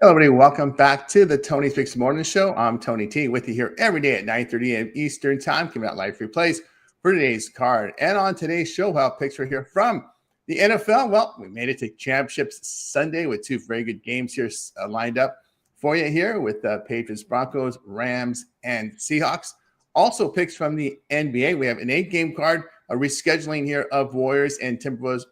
Hello, everybody. Welcome back to the Tony Fix Morning Show. I'm Tony T with you here every day at 9:30 a.m. Eastern Time, giving out live replays for today's card. And on today's show, we'll have picks right here from the NFL. Well, we made it to Championships Sunday with two very good games here lined up for you here with Patriots, Broncos, Rams, and Seahawks. Also picks from the NBA. We have an 8-game card, a rescheduling here of Warriors and Timberwolves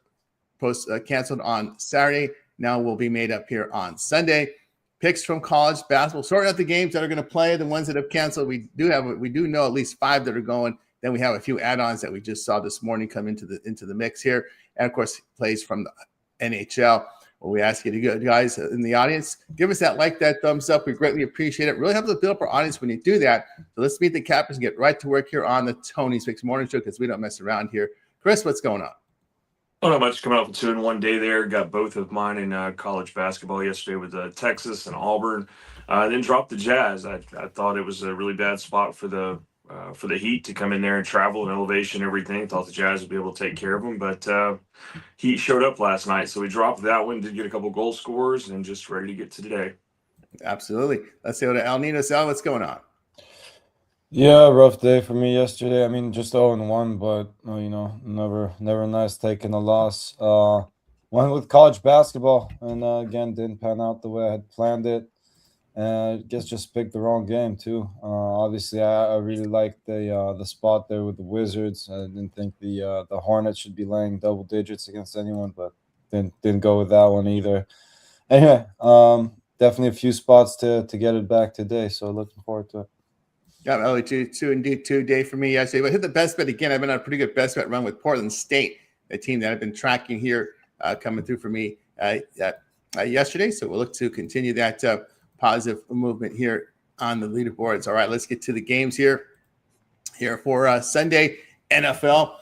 canceled on Saturday. Now will be made up here on Sunday. Picks from college basketball, sorting out the games that are going to play, the ones that have canceled. We do know at least 5 that are going. Then we have a few add-ons that we just saw this morning come into the mix here, and of course plays from the NHL. Well, we ask you to go, guys in the audience, give us that like, that thumbs up. We greatly appreciate it. Really helps us build up our audience when you do that. So let's meet the captains and get right to work here on the Tony's Fix Morning Show because we don't mess around here. Chris, what's going on? Oh, not much. Coming off a 2-1 day there. Got both of mine in college basketball yesterday with Texas and Auburn. Then dropped the Jazz. I thought it was a really bad spot for the Heat to come in there and travel and elevation and everything. Thought the Jazz would be able to take care of them, but Heat showed up last night, so we dropped that one. Did get a couple goal scorers and just ready to get to today. Absolutely. Let's go to El Nino. Sal, what's going on? Yeah, rough day for me yesterday. I mean, just 0-1, but never nice taking a loss. Went with college basketball, and again, didn't pan out the way I had planned it. And I guess just picked the wrong game too. Obviously, I really liked the spot there with the Wizards. I didn't think the Hornets should be laying double digits against anyone, but didn't go with that one either. Anyway, definitely a few spots to get it back today. So looking forward to it. Yeah, only two day for me yesterday. But hit the best bet again. I've been on a pretty good best bet run with Portland State, a team that I've been tracking here, coming through for me yesterday. So we'll look to continue that positive movement here on the leaderboards. All right, let's get to the games here for Sunday NFL.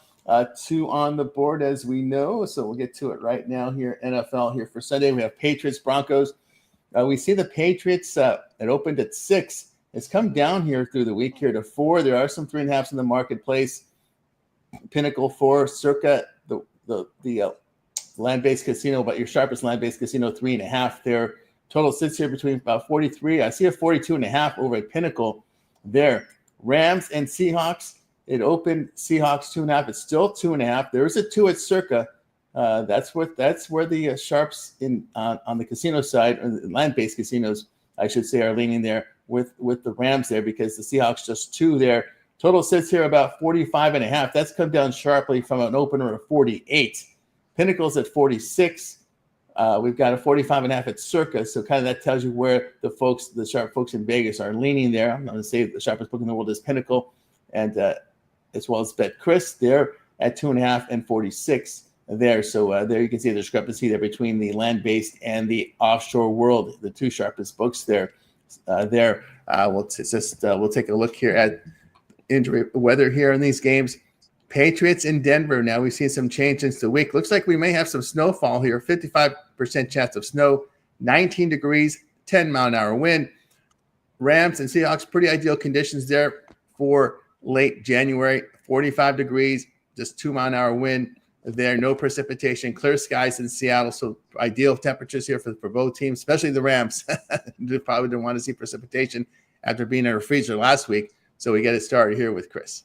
2 on the board, as we know. So we'll get to it right now here. NFL here for Sunday. We have Patriots, Broncos. We see the Patriots. It opened at 6. It's come down here through the week here to 4. There are some 3.5s in the marketplace. Pinnacle 4, circa the land-based casino, but your sharpest land-based casino 3.5 there. Total sits here between about 43. I see a 42.5 over at Pinnacle there. Rams and Seahawks. It opened Seahawks 2.5. It's still 2.5. There is a 2 at circa. That's where the sharps on the casino side, or the land-based casinos, I should say, are leaning there with the Rams there, because the Seahawks just 2 there. Total sits here about 45.5. That's come down sharply from an opener of 48. Pinnacle's at 46. We've got a 45.5 at circa. So kind of that tells you where the sharp folks in Vegas are leaning there. I'm going to say the sharpest book in the world is Pinnacle, and as well as Bet Chris there at 2.5 and 46 there. So there you can see the discrepancy there between the land-based and the offshore world, the 2 sharpest books there. We'll take a look here at injury weather here in these games. Patriots in Denver. Now we've seen some change since the week. Looks like we may have some snowfall here. 55% chance of snow, 19 degrees, 10-mile-an-hour wind. Rams and Seahawks, pretty ideal conditions there for late January. 45 degrees, just 2-mile-an-hour wind there. No precipitation, clear skies in Seattle. So ideal temperatures here for both teams, especially the Rams. They probably didn't want to see precipitation after being in a freezer last week. So we get it started here with Chris.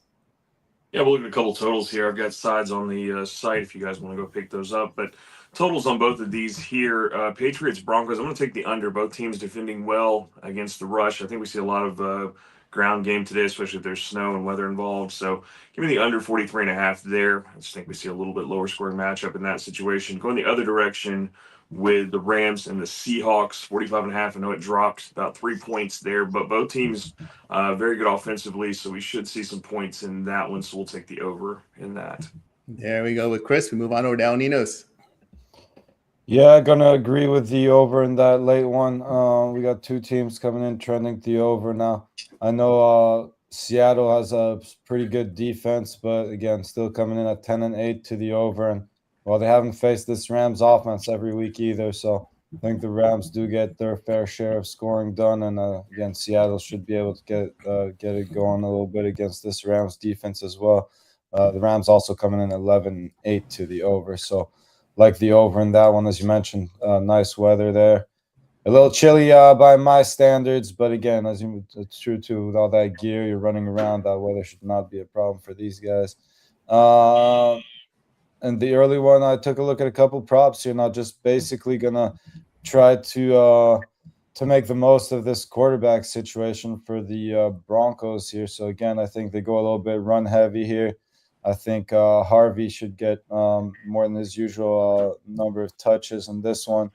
Yeah, we'll look at a couple totals here. I've got sides on the site if you guys want to go pick those up. But totals on both of these here. Patriots, Broncos, I'm going to take the under. Both teams defending well against the rush. I think we see a lot of ground game today, especially if there's snow and weather involved. So give me the under 43.5 there. I just think we see a little bit lower scoring matchup in that situation. Going the other direction with the Rams and the Seahawks, 45.5. I know it dropped about 3 points there, but both teams very good offensively, so we should see some points in that one. So we'll take the over in that. There we go with Chris. We move on over to El Nino's. Yeah, gonna agree with the over in that late one. We got 2 teams coming in trending the over now. I know Seattle has a pretty good defense, but again, still coming in at 10-8 to the over. And well, they haven't faced this Rams offense every week either, so I think the Rams do get their fair share of scoring done. And again, Seattle should be able to get it going a little bit against this Rams defense as well. The Rams also coming in 11-8 to the over, so like the over in that one, as you mentioned. Nice weather there. a little chilly by my standards, but again, it's true too. With all that gear, you're running around. That weather should not be a problem for these guys. And the early one, I took a look at a couple props here, not just basically gonna try to make the most of this quarterback situation for the Broncos here. So again, I think they go a little bit run heavy here. I think Harvey should get more than his usual number of touches in this one.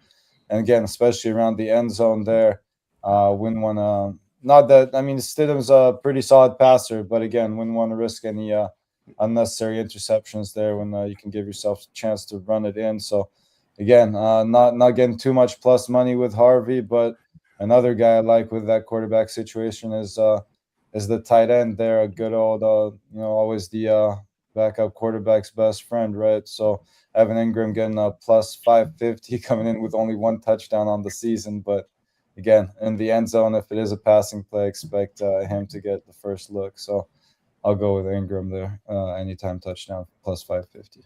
And again, especially around the end zone there, wouldn't want to. Not that I mean, Stidham's a pretty solid passer, but again, wouldn't want to risk any unnecessary interceptions there when you can give yourself a chance to run it in. So again, not getting too much plus money with Harvey, but another guy I like with that quarterback situation is the tight end there, a good old always the backup quarterback's best friend, right? So Evan Ingram getting a plus 550 coming in with only one touchdown on the season, but again, in the end zone, if it is a passing play, expect him to get the first look. So I'll go with Ingram there. Anytime touchdown, plus 550.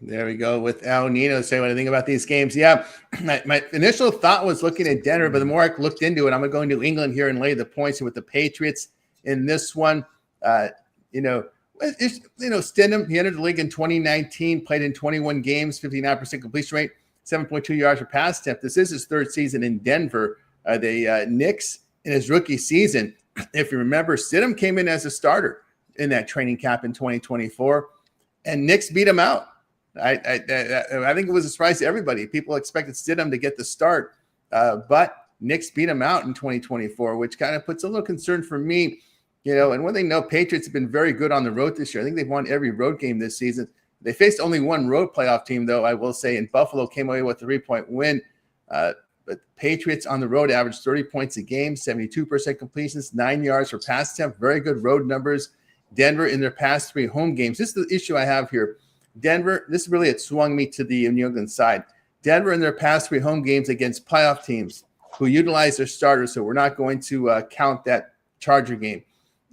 There we go with Al Nino saying what I think about these games. Yeah, my initial thought was looking at Denver, but the more I looked into it, I'm going to go into England here and lay the points with the Patriots in this one. Stidham, he entered the league in 2019, played in 21 games, 59% completion rate, 7.2 yards per pass attempt. This is his third season in Denver. The Knicks in his rookie season, if you remember, Stidham came in as a starter in that training camp in 2024, and Knicks beat him out. I think it was a surprise to everybody. People expected Stidham to get the start, but Knicks beat him out in 2024, which kind of puts a little concern for me. And one thing, Patriots have been very good on the road this year. I think they've won every road game this season. They faced only one road playoff team, though, I will say, and Buffalo came away with a 3-point win. But Patriots on the road averaged 30 points a game, 72% completions, 9 yards per pass attempt, very good road numbers. Denver in their past 3 home games. This is the issue I have here. Denver, this really it swung me to the New England side. Denver in their past 3 home games against playoff teams who utilize their starters, so we're not going to count that Charger game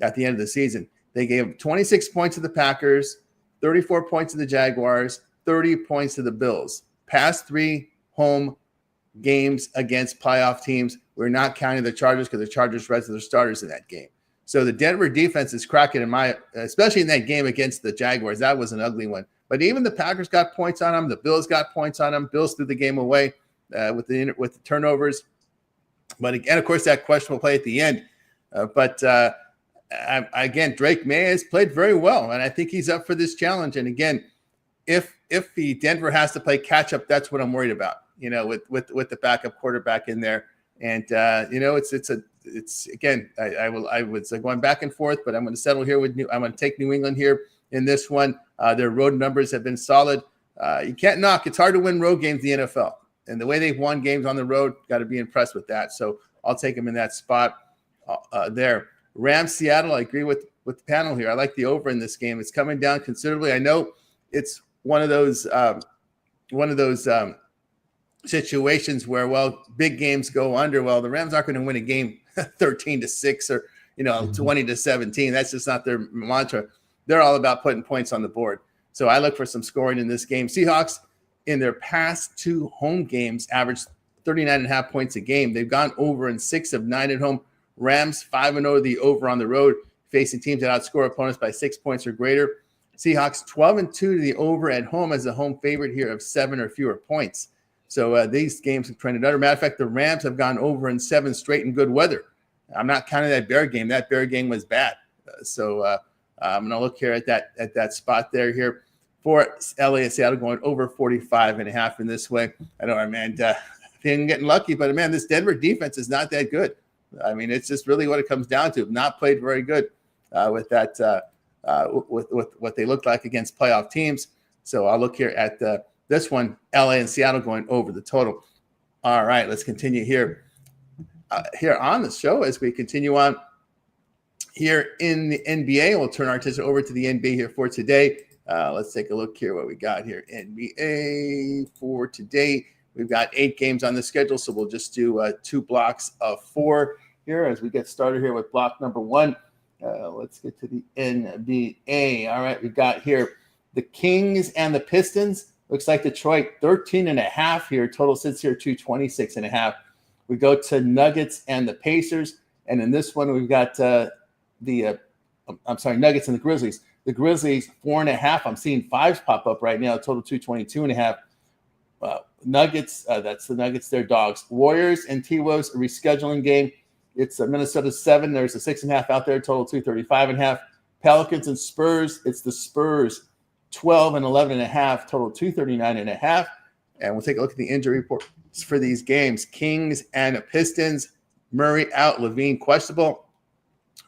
at the end of the season. They gave 26 points to the Packers, 34 points to the Jaguars, 30 points to the Bills. Past 3 home games against playoff teams. We're not counting the Chargers because the Chargers rested their starters in that game. So the Denver defense is cracking especially in that game against the Jaguars. That was an ugly one. But even the Packers got points on them. The Bills got points on them. Bills threw the game away with the turnovers. But again, of course, that questionable play at the end. Again, Drake May has played very well, and I think he's up for this challenge. And again, if Denver has to play catch up, that's what I'm worried about. With the backup quarterback in there, and it's again, I was going back and forth, but I'm going to settle here I'm going to take New England here in this one. Their road numbers have been solid. You can't knock. It's hard to win road games in the NFL, and the way they've won games on the road, got to be impressed with that. So I'll take them in that spot there. Rams Seattle. I agree with the panel here. I like the over in this game. It's coming down considerably. I know it's one of those situations where, big games go under. Well, the Rams aren't going to win a game 13-6 or 20-17. That's just not their mantra. They're all about putting points on the board. So I look for some scoring in this game. Seahawks in their past 2 home games averaged 39.5 points a game. They've gone over in 6 of 9 at home. Rams 5-0 the over on the road, facing teams that outscore opponents by 6 points or greater. Seahawks 12-2 to the over at home as a home favorite here of 7 or fewer points. So these games have trended under. Matter of fact, the Rams have gone over in 7 straight in good weather. I'm not counting that Bear game. That Bear game was bad. I'm going to look here at that spot there here for LA and Seattle, going over 45.5 in this way. I know, man, getting lucky, but man, this Denver defense is not that good. I mean, it's just really what it comes down to. Not played very good with that, with what they looked like against playoff teams. So I'll look here at this one, LA and Seattle going over the total. All right, let's continue here on the show as we continue on here in the NBA. We'll turn our attention over to the NBA here for today. Let's take a look here what we got here. NBA for today. We've got 8 games on the schedule, so we'll just do 2 blocks of 4 here as we get started here with block number 1. Let's get to the NBA. All right, we got here the Kings and the Pistons. Looks like Detroit 13.5 here. Total sits here 226.5. We go to Nuggets and the Pacers. And in this one, we've got Nuggets and the Grizzlies. The Grizzlies, 4.5. I'm seeing 5s pop up right now. Total 222.5. Nuggets, that's the Nuggets, they're dogs. Warriors and T-Wolves, a rescheduling game. It's Minnesota 7. There's a 6.5 out there. Total 235.5. Pelicans and Spurs. It's the Spurs, 12 and 11.5. Total 239.5. And we'll take a look at the injury reports for these games. Kings and Pistons. Murray out. Levine questionable.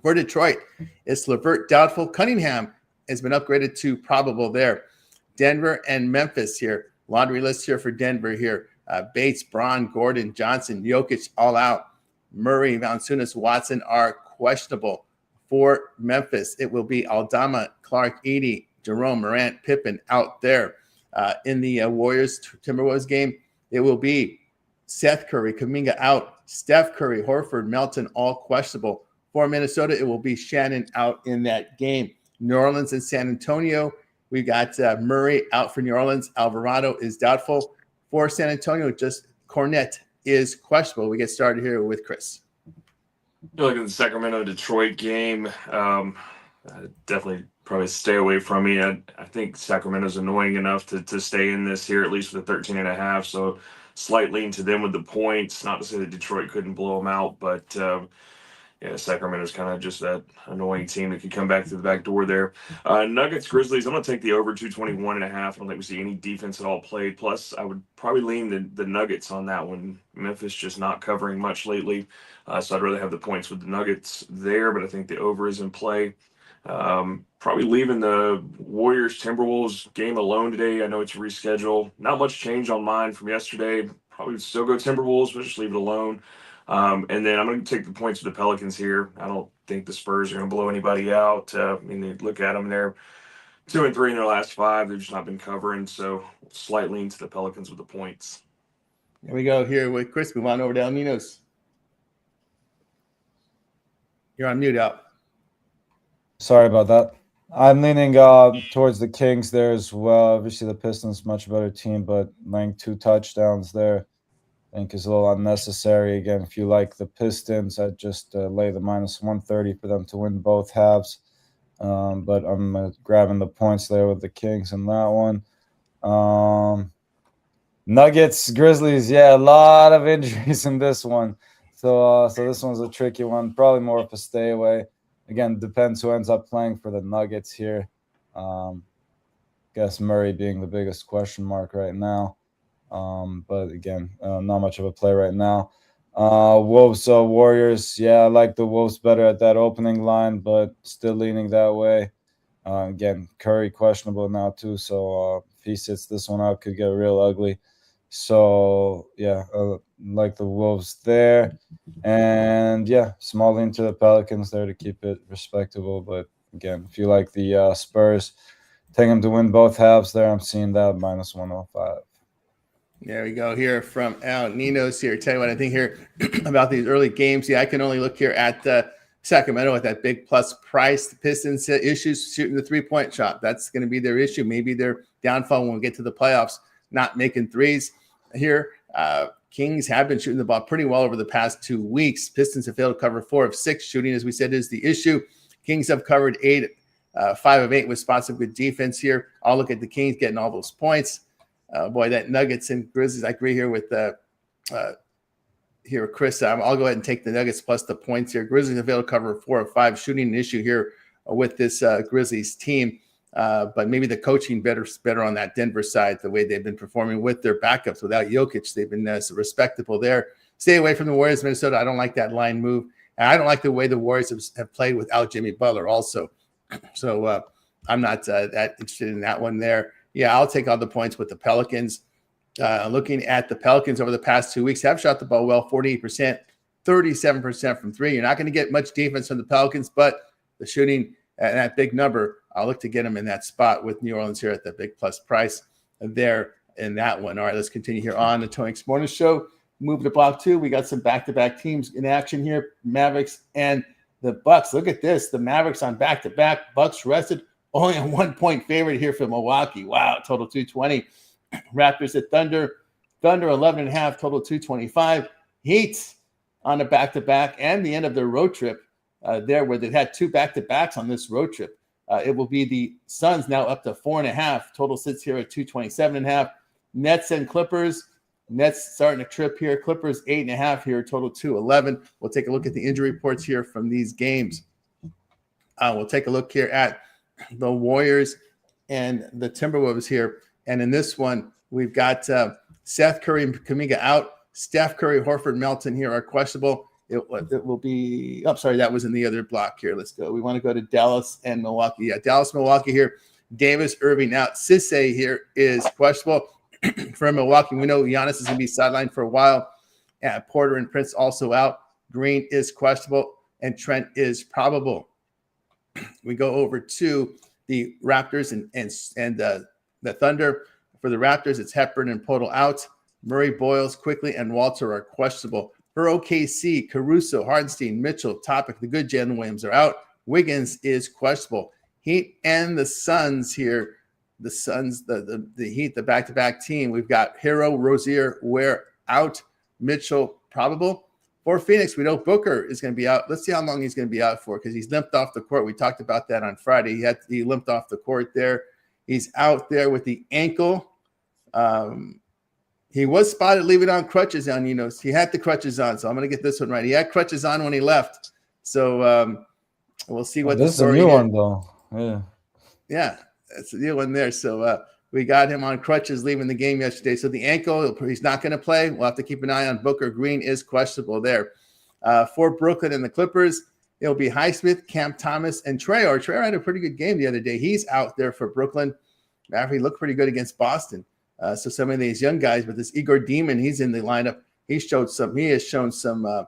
For Detroit, it's LeVert doubtful. Cunningham has been upgraded to probable there. Denver and Memphis here. Laundry list here for Denver here. Bates, Braun, Gordon, Johnson, Jokic all out. Murray, Valanciunas, Watson are questionable. For Memphis, it will be Aldama, Clark, Edey, Jerome, Morant, Pippen out there. In the Warriors-Timberwolves game, it will be Seth Curry, Kuminga out. Steph Curry, Horford, Melton, all questionable. For Minnesota, it will be Shannon out in that game. New Orleans and San Antonio, we got Murray out for New Orleans. Alvarado is doubtful. For San Antonio, just Cornette is questionable. We get started here with Chris. Look at the Sacramento-Detroit game. Definitely probably stay away from me. I think Sacramento's annoying enough to stay in this here, at least with the 13.5. So slight lean to them with the points. Not to say that Detroit couldn't blow them out, but yeah, Sacramento's kind of just that annoying team that could come back through the back door there. Nuggets, Grizzlies, I'm going to take the over 221.5. I don't think we see any defense at all played. Plus, I would probably lean the Nuggets on that one. Memphis just not covering much lately. So I'd rather have the points with the Nuggets there, but I think the over is in play. Probably leaving the Warriors-Timberwolves game alone today. I know it's rescheduled. Not much change on mine from yesterday. Probably still go Timberwolves, but just leave it alone. And then I'm going to take the points with the Pelicans here. I don't think the Spurs are going to blow anybody out. I mean, they look at them, they're 2-3 in their last 5. They've just not been covering. So slight lean to the Pelicans with the points. Here we go here with Chris. Move on over to El Ninos. You're on mute out. Sorry about that. I'm leaning towards the Kings there as well. Obviously, the Pistons much better team, but laying 2 touchdowns there I think is a little unnecessary. Again, if you like the Pistons, I'd just lay the -130 for them to win both halves. But I'm grabbing the points there with the Kings in that one. Nuggets, Grizzlies, yeah, a lot of injuries in this one. So this one's a tricky one. Probably more of a stay away. Again, depends who ends up playing for the Nuggets here. Guess Murray being the biggest question mark right now. But again, not much of a play right now. Wolves, Warriors. Yeah, I like the Wolves better at that opening line, but still leaning that way. Again, Curry questionable now too. So if he sits this one out, could get real ugly. So yeah, like the Wolves there. And yeah, small lean to the Pelicans there to keep it respectable. But again, if you like the Spurs, take them to win both halves there. I'm seeing that -105. There we go here from Al Ninos here. Tell you what I think here about these early games. Yeah, I can only look here at Sacramento at that big plus price. The Pistons issues shooting the 3-point shot. That's going to be their issue. Maybe their downfall when we get to the playoffs, not making threes here. Kings have been shooting the ball pretty well over the past 2 weeks. Pistons have failed to cover 4 of 6. Shooting, as we said, is the issue. Kings have covered 5 of 8 with spots of good defense here. I'll look at the Kings getting all those points. Boy, that Nuggets and Grizzlies, I agree here with Chris. I'll go ahead and take the Nuggets plus the points here. Grizzlies have failed to cover 4 of 5. Shooting an issue here with this Grizzlies team. But maybe the coaching better on that Denver side, the way they've been performing with their backups. Without Jokic, they've been respectable there. Stay away from the Warriors, Minnesota. I don't like that line move. And I don't like the way the Warriors have played without Jimmy Butler also. So I'm not that interested in that one there. Yeah, I'll take all the points with the Pelicans. Looking at the Pelicans over the past 2 weeks, have shot the ball well, 48%, 37% from 3. You're not going to get much defense from the Pelicans, but the shooting at that big number, I'll look to get them in that spot with New Orleans here at the big plus price there in that one. All right, let's continue here on the Tony Morning Show. Move to block 2. We got some back-to-back teams in action here, Mavericks and the Bucks. Look at this. The Mavericks on back-to-back. Bucks rested. Only a 1-point favorite here for Milwaukee. Wow, total 220. Raptors at Thunder. Thunder 11.5, total 225. Heat on a back-to-back and the end of their road trip there, where they've had 2 back-to-backs on this road trip. It will be the Suns now up to 4.5. Total sits here at 227.5. Nets and Clippers. Nets starting a trip here. Clippers 8.5 here. Total 211. We'll take a look at the injury reports here from these games. We'll take a look here at the Warriors and the Timberwolves here. And in this one, we've got Seth Curry and Kuminga out. Steph Curry, Horford, Melton here are questionable. It will be – I'm sorry, that was in the other block here. Let's go. We want to go to Dallas and Milwaukee. Yeah, Dallas, Milwaukee here. Davis, Irving out. Cisse here is questionable for Milwaukee. We know Giannis is going to be sidelined for a while. Porter and Prince also out. Green is questionable, and Trent is probable. We go over to the Raptors and the Thunder. For the Raptors, it's Hepburn and Podol out. Murray, Boyles, Quickly, and Walter are questionable. For OKC, Caruso, Hardenstein, Mitchell, Topic, the good Jalen Williams are out. Wiggins is questionable. Heat and the Suns here. The Suns, the Heat, the back-to-back team. We've got Hero, Rozier, Ware out. Mitchell probable. For Phoenix, we know Booker is going to be out. Let's see how long he's going to be out for, because he's limped off the court. We talked about that on Friday. He limped off the court there. He's out there with the ankle. He was spotted leaving on crutches on, he had the crutches on. So I'm going to get this one right. He had crutches on when he left. So we'll see what this is a new one, though. Yeah. Yeah, that's the new one there. So we got him on crutches leaving the game yesterday. So the ankle, he's not going to play. We'll have to keep an eye on Booker. Green is questionable there. For Brooklyn and the Clippers, it'll be Highsmith, Cam Thomas, and Traore. Traore had a pretty good game the other day. He's out there for Brooklyn. He looked pretty good against Boston. So some of these young guys, but this Igor Demon, he's in the lineup. He has shown some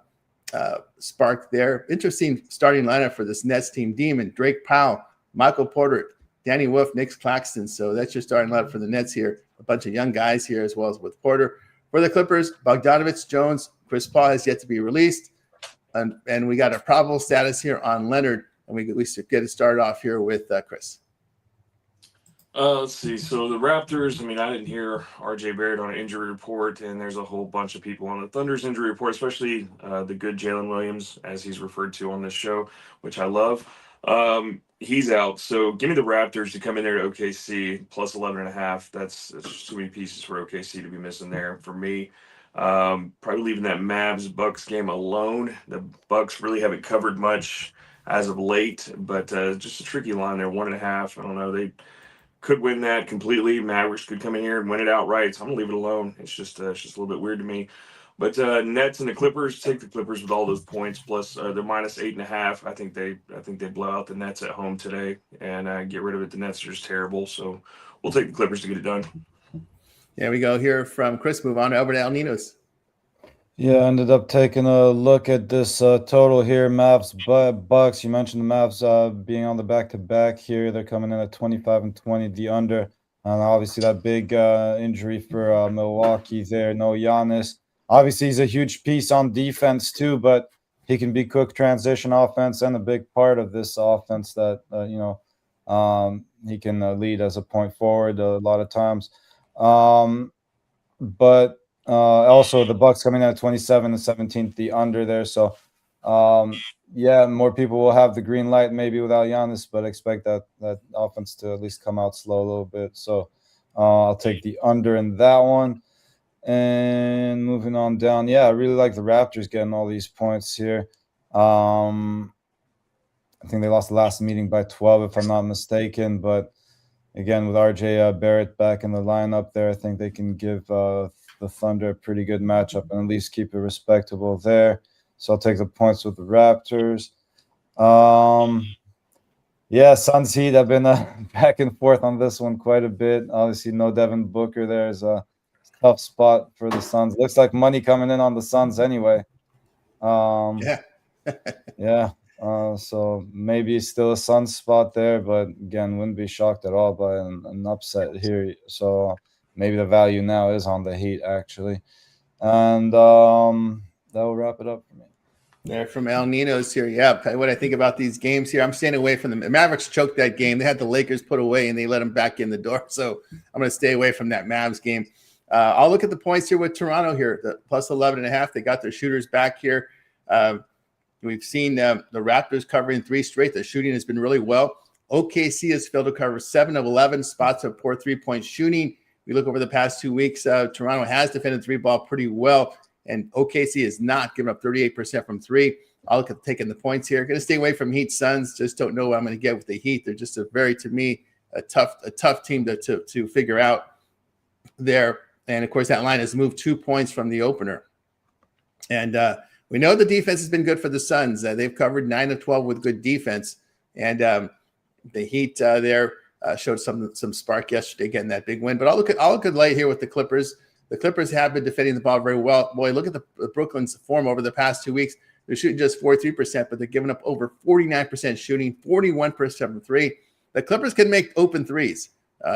spark there. Interesting starting lineup for this Nets team. Demon, Drake Powell, Michael Porter, Danny Wolf, Nick Claxton. So that's your starting lineup for the Nets here. A bunch of young guys here as well as with Porter. For the Clippers, Bogdanovich, Jones, Chris Paul has yet to be released. And we got a probable status here on Leonard. And we get it started off here with Chris. Let's see. So the Raptors, I didn't hear RJ Barrett on an injury report, and there's a whole bunch of people on the Thunder's injury report, especially the good Jalen Williams, as he's referred to on this show, which I love. He's out. So give me the Raptors to come in there to OKC plus 11.5. That's just too many pieces for OKC to be missing there for me. Probably leaving that Mavs-Bucks game alone. The Bucks really haven't covered much as of late, but just a tricky line there, 1.5. I don't know. They could win that completely. Mavericks could come in here and win it outright. So I'm gonna leave it alone. It's just a little bit weird to me. But Nets and the Clippers, take the Clippers with all those points plus they're minus 8.5. I think they blow out the Nets at home today and get rid of it. The Nets are just terrible. So we'll take the Clippers to get it done. There we go here from Chris. Move on to Albert Alninos. Yeah, I ended up taking a look at this total here. Mavs, Bucks. You mentioned the Mavs being on the back-to-back here. They're coming in at 25-20, the under. And obviously that big injury for Milwaukee there. No Giannis. Obviously he's a huge piece on defense too, but he can be quick transition offense and a big part of this offense that, he can lead as a point forward a lot of times. But also the Bucks coming in at 27-17, the under there. So, more people will have the green light maybe without Giannis, but expect that offense to at least come out slow a little bit. So I'll take the under in that one. And moving on down, I really like the Raptors getting all these points here. I think they lost the last meeting by 12, if I'm not mistaken. But again, with RJ Barrett back in the lineup there, I think they can give the Thunder a pretty good matchup and at least keep it respectable there. So I'll take the points with the Raptors. Suns Heat. I've been back and forth on this one quite a bit. Obviously, no Devin Booker. There's a tough spot for the Suns. Looks like money coming in on the Suns anyway. So maybe still a Suns spot there, but again, wouldn't be shocked at all by an upset here. So maybe the value now is on the Heat, actually. And that will wrap it up for me. There from Al Nino's here. Yeah, what I think about these games here. I'm staying away from them. The Mavericks choked that game. They had the Lakers put away, and they let them back in the door. So I'm going to stay away from that Mavs game. I'll look at the points here with Toronto here, the plus 11.5. They got their shooters back here. We've seen the Raptors covering 3 straight. The shooting has been really well. OKC has failed to cover 7 of 11 spots of poor 3-point shooting. We look over the past 2 weeks, Toronto has defended 3-ball pretty well, and OKC has not given up 38% from 3. I'll look at taking the points here. Going to stay away from Heat Suns. Just don't know what I'm going to get with the Heat. They're just to me, a tough team to figure out there. And of course, that line has moved 2 points from the opener. And we know the defense has been good for the Suns. They've covered 9 of 12 with good defense. And the Heat there showed some spark yesterday, getting that big win. But I'll look at late here with the Clippers. The Clippers have been defending the ball very well. Boy, look at the Brooklyn's form over the past 2 weeks. They're shooting just 43%, but they're giving up over 49% shooting, 41% from 3. The Clippers can make open threes.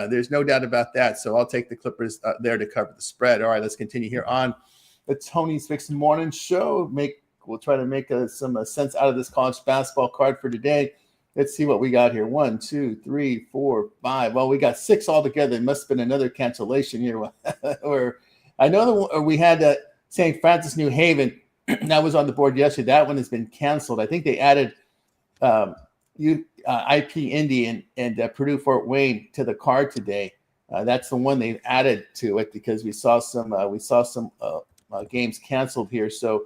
There's no doubt about that. So I'll take the Clippers there to cover the spread. All right, let's continue here on the Tony's Fixed Morning Show. We'll try to make some sense out of this college basketball card for today. Let's see what we got here. 1, 2, 3, 4, 5. Well, we got 6 altogether. It must have been another cancellation here. Or I know that we had St. Francis New Haven. That was on the board yesterday. That one has been canceled. I think they added IP Indy and Purdue Fort Wayne to the card today. That's the one they've added to it because we saw some games canceled here. So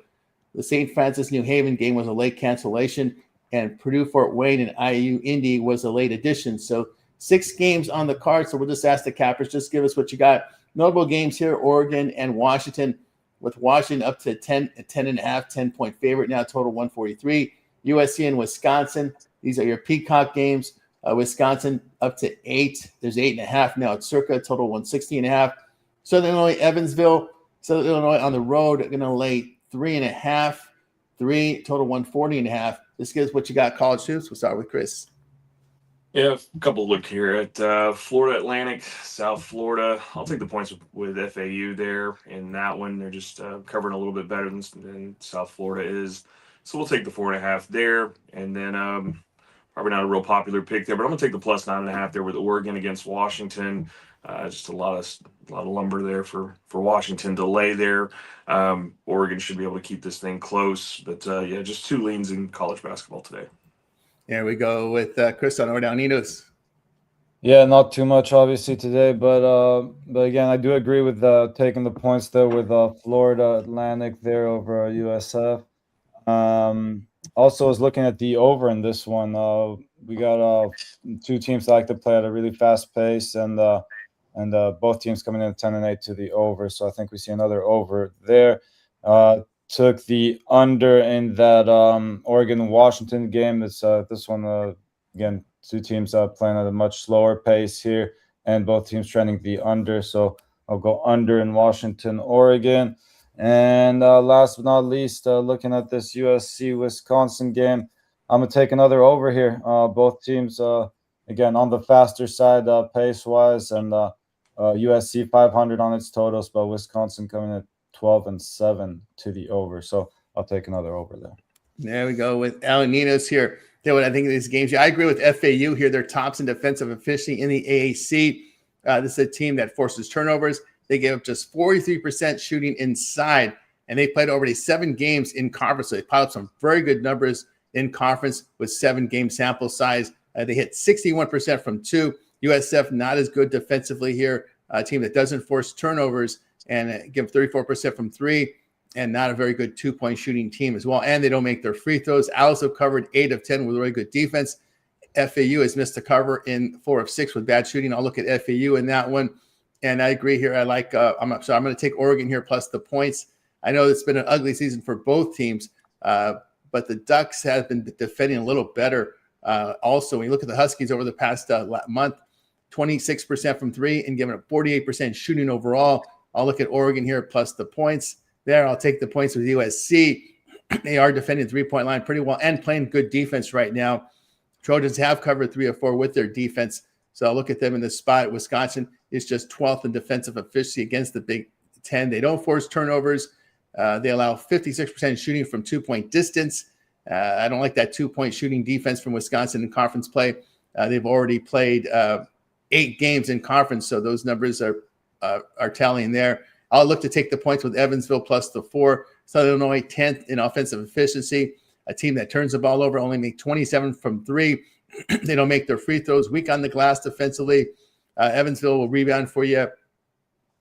the St. Francis New Haven game was a late cancellation, and Purdue Fort Wayne and IU Indy was a late addition. So 6 games on the card. So we'll just ask the cappers, just give us what you got. Notable games here: Oregon and Washington, with Washington up to 10.5, 10-point favorite now, total 143. USC and Wisconsin, these are your Peacock games. Wisconsin up to 8. There's 8.5 now at Circa, total 160.5. Southern Illinois, Evansville. Southern Illinois on the road, going to lay 3.5. 3, total 140.5. This gives what you got, college hoops. We'll start with Chris. Yeah, a couple look here at Florida Atlantic, South Florida. I'll take the points with FAU there in that one. They're just covering a little bit better than South Florida is. So we'll take the 4.5 there. And then probably not a real popular pick there, but I'm going to take the plus 9.5 there with Oregon against Washington. Just a lot of lumber there for Washington to lay there. Oregon should be able to keep this thing close. But, yeah, just 2 leans in college basketball today. There we go with Chris on Ordaninos. Yeah, not too much obviously today, but again, I do agree with taking the points there with Florida Atlantic there over USF. Also, I was looking at the over in this one. We got 2 teams that like to play at a really fast pace, and both teams coming in at 10-8 to the over. So I think we see another over there. Took the under in that Oregon-Washington game. It's this one, again, 2 teams playing at a much slower pace here, and both teams trending the under. So I'll go under in Washington-Oregon. And last but not least, looking at this USC-Wisconsin game, I'm going to take another over here. Both teams, again, on the faster side pace-wise, and USC 500 on its totals, but Wisconsin coming at 12-7 to the over. So I'll take another over there. There we go with Alan Ninos here. What I think of these games. I agree with FAU here. They're tops in defensive efficiency in the AAC. This is a team that forces turnovers. They gave up just 43% shooting inside, and they played already 7 games in conference. So they piled up some very good numbers in conference with 7-game sample size. They hit 61% from 2. USF not as good defensively here. A team that doesn't force turnovers and give 34% from 3, and not a very good 2-point shooting team as well. And they don't make their free throws. Owls have covered 8 of 10 with really good defense. FAU has missed a cover in 4 of 6 with bad shooting. I'll look at FAU in that one. And I agree here. I like. I'm going to take Oregon here plus the points. I know it's been an ugly season for both teams, but the Ducks have been defending a little better. Also, when you look at the Huskies over the past month, 26% from 3 and giving up 48% shooting overall. I'll look at Oregon here plus the points there. I'll take the points with USC. They are defending the 3-point line pretty well and playing good defense right now. Trojans have covered 3 of 4 with their defense. So I'll look at them in this spot. Wisconsin is just 12th in defensive efficiency against the Big Ten. They don't force turnovers. They allow 56% shooting from 2-point distance. I don't like that 2-point shooting defense from Wisconsin in conference play. They've already played 8 games in conference, so those numbers are are tallying there. I'll look to take the points with Evansville plus the 4. Southern Illinois 10th in offensive efficiency, a team that turns the ball over, only make 27 from 3. They don't make their free throws. Weak on the glass defensively. Evansville will rebound for you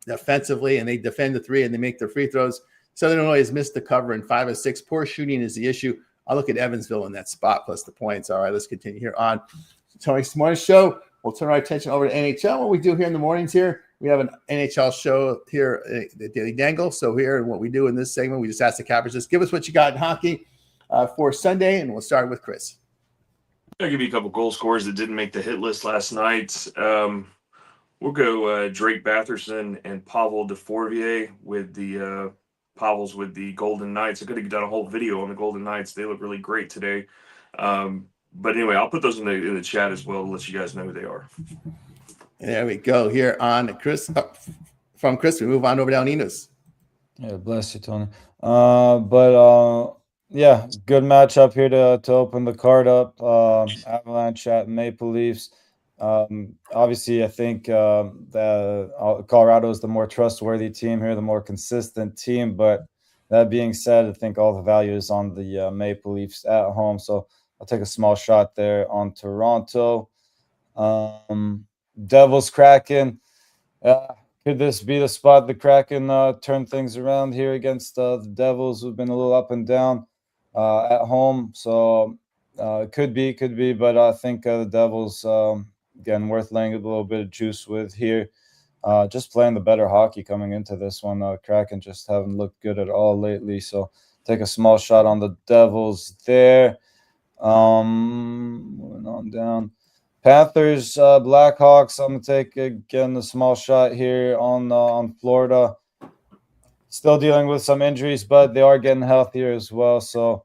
offensively, and they defend the 3 and they make their free throws. Southern Illinois has missed the cover in 5 of 6. Poor shooting is the issue. I'll look at Evansville in that spot plus the points. All right, let's continue here on Tony's Morning Show. We'll turn our attention over to NHL. What we do here in the mornings here, we have an NHL show here at Daily Dangle. So here, what we do in this segment, we just ask the cappers, just give us what you got in hockey for Sunday, and we'll start with Chris. I'll give you a couple goal scorers that didn't make the hit list last night. We'll go Drake Batherson and Pavel Defourvier with the Pavel's with the Golden Knights. I could have done a whole video on the Golden Knights. They look really great today. But anyway, I'll put those in the chat as well to let you guys know who they are. There we go. Here on Chris. From Chris, we move on over to Ninos. Yeah, bless you, Tony. Yeah, good matchup here to open the card up. Avalanche at Maple Leafs. Obviously, I think that Colorado is the more trustworthy team here, the more consistent team. But that being said, I think all the value is on the Maple Leafs at home. So I'll take a small shot there on Toronto. Devils Kraken. Could this be the spot the Kraken turn things around here against the Devils, who've been a little up and down at home? So could be, but I think the Devils, again, worth laying a little bit of juice with here. Just playing the better hockey coming into this one. Kraken just haven't looked good at all lately, so take a small shot on the Devils there. Moving on down. Panthers, Blackhawks. I'm gonna take again a small shot here on Florida. Still dealing with some injuries, but they are getting healthier as well. So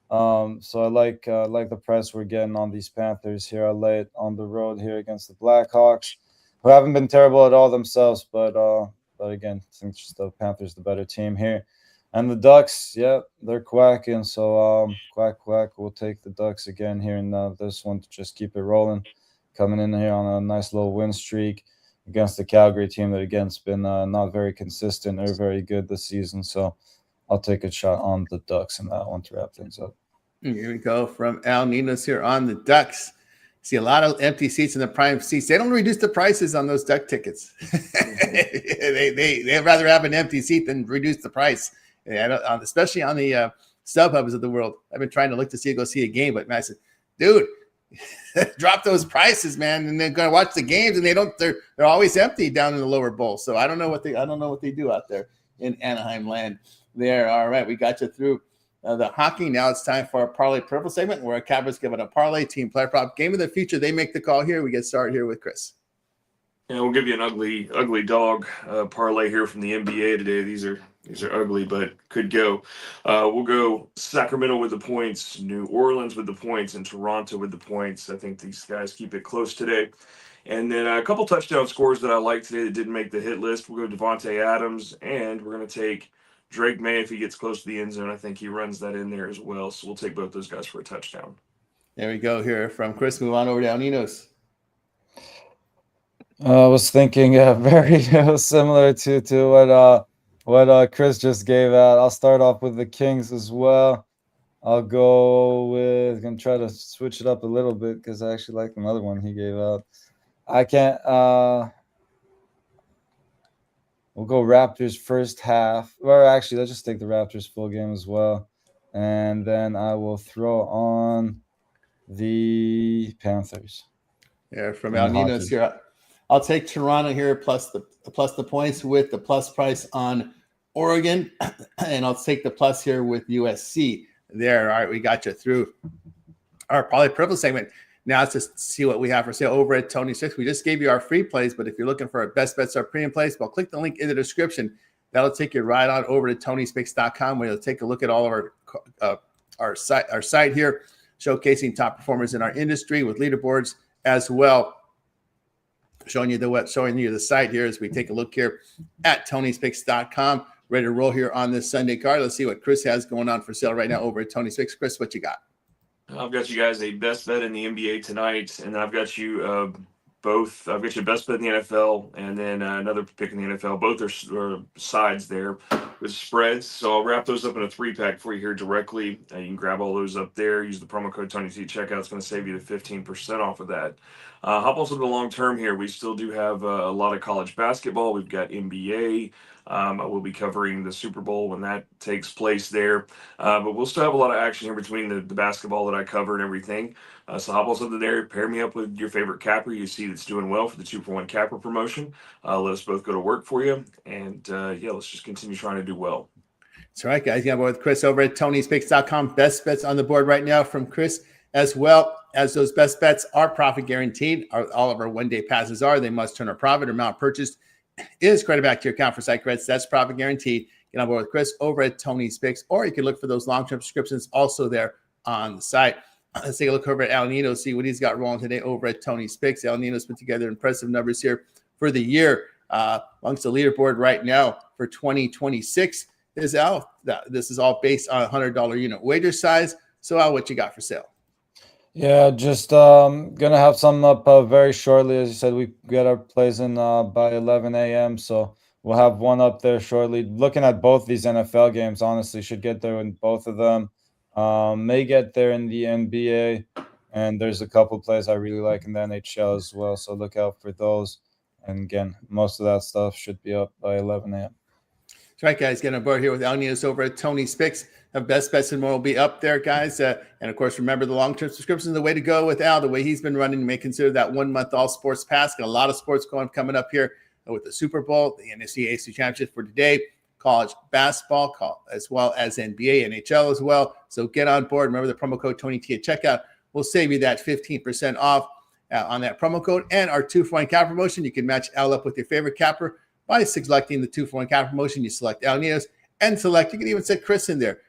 I like the price we're getting on these Panthers here. I lay it on the road here against the Blackhawks, who haven't been terrible at all themselves, but again, I think just the Panthers the better team here. And the Ducks, yeah, they're quacking. So quack. We'll take the Ducks again here in this one to just keep it rolling. Coming in here on a nice little win streak against the Calgary team that, again, has been not very consistent or very good this season. So I'll take a shot on the Ducks in that one to wrap things up. Here we go from Al Ninos here on the Ducks. See a lot of empty seats in the prime seats. They don't reduce the prices on those Duck tickets. They'd rather have an empty seat than reduce the price. Especially on the StubHubs of the world. I've been trying to look to go see a game, but man, I said, dude, drop those prices, man, and they're going to watch the games, and they're always empty down in the lower bowl. So I don't know what they do out there in Anaheim land. There, all right, we got you through the hockey. Now it's time for our parlay purple segment, where our cappers give it a parlay team player prop game of the future. They make the call here. We get started here with Chris. Yeah, we'll give you an ugly dog parlay here from the NBA today. These are ugly, but could go. We'll go Sacramento with the points, New Orleans with the points, and Toronto with the points. I think these guys keep it close today. And then a couple touchdown scores that I like today that didn't make the hit list. We'll go Devontae Adams, and we're going to take Drake May if he gets close to the end zone. I think he runs that in there as well. So we'll take both those guys for a touchdown. There we go here from Chris. Move on over to Ninos. I was thinking very similar to what Chris just gave out. I'll start off with the Kings as well. I'll go with, gonna try to switch it up a little bit because I actually like another one he gave out. I can't. We'll go Raptors first half. Or actually, let's just take the Raptors full game as well, and then I will throw on the Panthers. Yeah, from Al Ninos here. I'll take Toronto here plus the points with the plus price on Oregon, and I'll take the plus here with USC. There, all right, we got you through our probably purple segment. Now let's just see what we have for sale over at Tony Six. We just gave you our free plays, but if you're looking for our best bets, our premium plays, well, click the link in the description. That'll take you right on over to TonySpix.com, where you'll take a look at all of our site here, showcasing top performers in our industry with leaderboards as well. Showing you the site here as we take a look here at TonySpix.com. Ready to roll here on this Sunday card. Let's see what Chris has going on for sale right now over at Tony Spix. Chris, what you got? I've got you guys a best bet in the NBA tonight, and I've got you both. I've got your best bet in the NFL and then another pick in the NFL. Both are sides there with spreads. So I'll wrap those up in a 3-pack for you here directly. You can grab all those up there. Use the promo code TonyT at checkout. It's going to save you the 15% off of that. Hop also to the long term here. We still do have a lot of college basketball. We've got NBA. We'll be covering the Super Bowl when that takes place there. But we'll still have a lot of action here between the basketball that I cover and everything. So hop also there. Pair me up with your favorite capper you see that's doing well for the 2-for-1 capper promotion. Let us both go to work for you. And yeah, let's just continue trying to do well. That's right, guys. You got with Chris over at Tony'sPicks.com. Best bets on the board right now from Chris, as well as those best bets are profit guaranteed. All of our one-day passes are. They must turn a profit. Amount purchased is credit back to your account for site credits. That's profit guaranteed. Get on board with Chris over at Tony's Picks, or you can look for those long-term subscriptions also there on the site. Let's take a look over at Al Nino, see what he's got rolling today over at Tony's Picks. Al Nino's put together impressive numbers here for the year. Amongst the leaderboard right now for 2026 is Al. This is all based on a $100 unit wager size. So Al, what you got for sale? Yeah, just gonna have some up very shortly. As you said, we get our plays in by 11 a.m. So we'll have one up there shortly. Looking at both these NFL games, honestly, should get there in both of them. May get there in the NBA, and there's a couple plays I really like in the NHL as well. So look out for those. And again, most of that stuff should be up by 11 a.m. That's right, guys. Getting on board here with Al Ninos over at Tony's Picks. The best bets and more will be up there, guys. And of course, remember the long-term subscription is the way to go with Al. The way he's been running, you may consider that 1 month all sports pass. Got a lot of sports coming up here with the Super Bowl, the NCAAB championship for today, college basketball, as well as NBA, NHL as well. So get on board. Remember the promo code TonyT at checkout. We'll save you that 15% off on that promo code. And our 2-for-1 cap promotion, you can match Al up with your favorite capper by selecting the 2-for-1 cap promotion. You select Al Ninos and select, you can even set Chris in there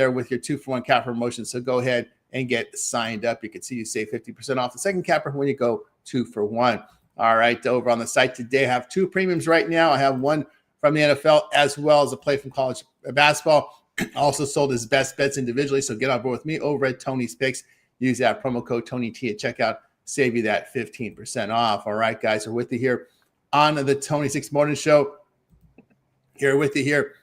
with your 2-for-1 capper promotion. So go ahead and get signed up. You can see you save 50% off the second capper when you go 2-for-1. All right, over on the site today, I have 2 premiums right now. I have one from the NFL as well as a play from college basketball. Also sold as best bets individually. So get on board with me over at Tony's Picks. Use that promo code TonyT at checkout. Save you that 15% off. All right, guys, we're with you here on the Tony Six Morning Show. Here with you here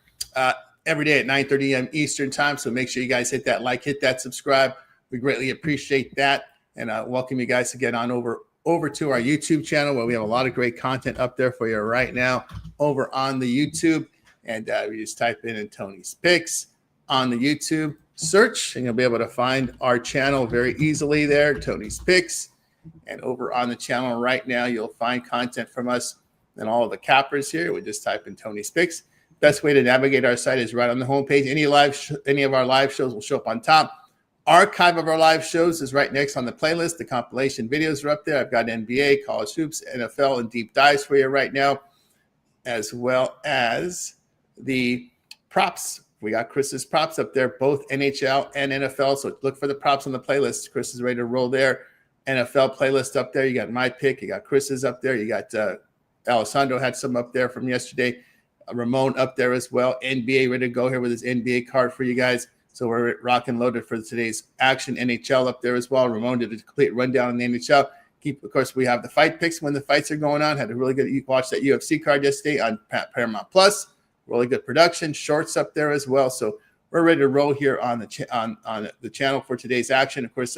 every day at 9:30 a.m. Eastern time. So make sure you guys hit that like, hit that subscribe. We greatly appreciate that. And welcome you guys to get on over to our YouTube channel where we have a lot of great content up there for you right now over on the YouTube. And we just type in Tony's Picks on the YouTube search, and you'll be able to find our channel very easily there, Tony's Picks. And over on the channel right now, you'll find content from us and all of the cappers here. We just type in Tony's Picks. Best way to navigate our site is right on the homepage. Any of our live shows will show up on top. Archive of our live shows is right next on the playlist. The compilation videos are up there. I've got NBA, college hoops, NFL, and deep dives for you right now, as well as the props. We got Chris's props up there, both NHL and NFL. So look for the props on the playlist. Chris is ready to roll there. NFL playlist up there. You got my pick. You got Chris's up there. You got Alessandro had some up there from yesterday. Ramon up there as well. NBA ready to go here with his NBA card for you guys. So we're rock and loaded for today's action. NHL up there as well. Ramon did a complete rundown on the NHL. Of course, we have the fight picks when the fights are going on. Had a really good watch that UFC card yesterday on Paramount Plus. Really good production. Shorts up there as well. So we're ready to roll here on the channel for today's action. Of course,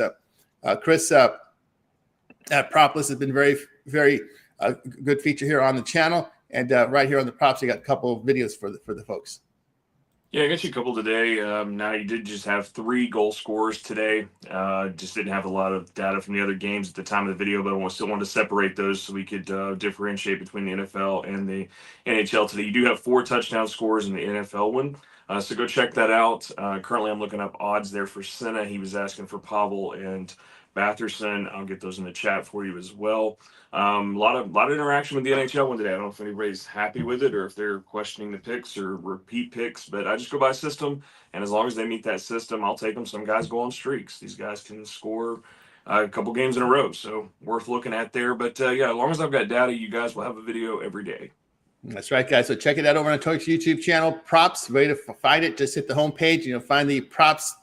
Chris at Prop List has been very, very good feature here on the channel. And right here on the props, you got a couple of videos for the folks. Yeah, I got you a couple today. Now, you did just have 3 goal scorers today. Just didn't have a lot of data from the other games at the time of the video, but I still wanted to separate those so we could differentiate between the NFL and the NHL today. You do have 4 touchdown scores in the NFL one, so go check that out. Currently, I'm looking up odds there for Senna. He was asking for Pavel and Batherson. I'll get those in the chat for you as well. A lot of interaction with the NHL one today. I don't know if anybody's happy with it or if they're questioning the picks or repeat picks, but I just go by system, and as long as they meet that system, I'll take them. Some guys go on streaks. These guys can score a couple games in a row, so worth looking at there. But yeah, as long as I've got data, you guys will have a video every day. That's right, guys. So check it out over on Tony's YouTube channel. Props, way to find it. Just hit the homepage and you'll find the props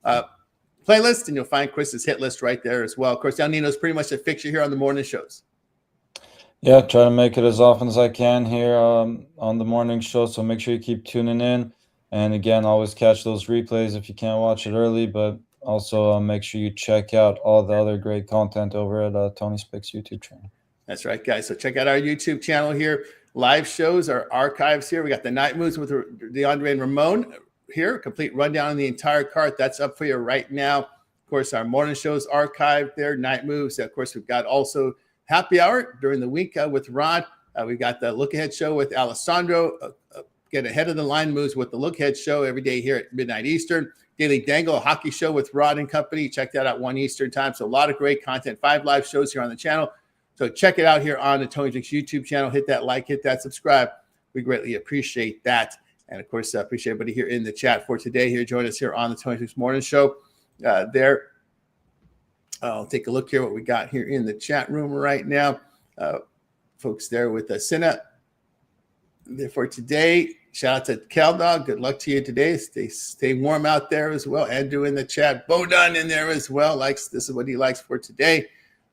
playlist, and you'll find Chris's hit list right there as well. Of course, El Nino's pretty much a fixture here on the morning shows. Yeah, try to make it as often as I can here on the morning show. So make sure you keep tuning in. And again, always catch those replays if you can't watch it early. But also make sure you check out all the other great content over at Tony Spick's YouTube channel. That's right, guys. So check out our YouTube channel here. Live shows, our archives here. We got the night moves with DeAndre and Ramon here. Complete rundown on the entire card. That's up for you right now. Of course, our morning shows archived there. Night moves. Of course, we've got also happy hour during the week with Rod. We've got the look ahead show with Alessandro. Get ahead of the line moves with the look ahead show every day here at midnight Eastern. Daily Dangle, a hockey show with Rod and company. Check that out 1 Eastern time. So a lot of great content. 5 live shows here on the channel. So check it out here on the Tony Spick's YouTube channel. Hit that like, hit that subscribe. We greatly appreciate that. And of course, I appreciate everybody here in the chat for today. Here, join us here on the Tony Spick's Morning Show. I'll take a look here what we got here in the chat room right now. Folks there with Cinna there for today. Shout out to CalDog. Good luck to you today. Stay warm out there as well. Andrew in the chat. Bodun in there as well. This is what he likes for today.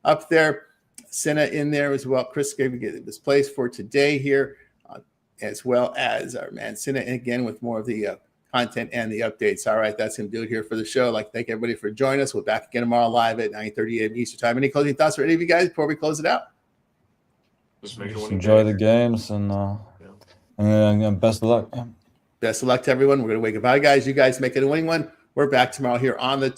Up there. Cinna in there as well. Chris gave me this place for today here, as well as our man Cinna again with more of the content and the updates. All right, that's going to do it here for the show. I'd like to thank everybody for joining us. We're back again tomorrow live at 9:30 a.m. Eastern time. Any closing thoughts for any of you guys before we close it out? Just make it Just one enjoy day. the games and best of luck. Best of luck to everyone. We're going to wait. Goodbye, guys. You guys make it a winning one. We're back tomorrow here on the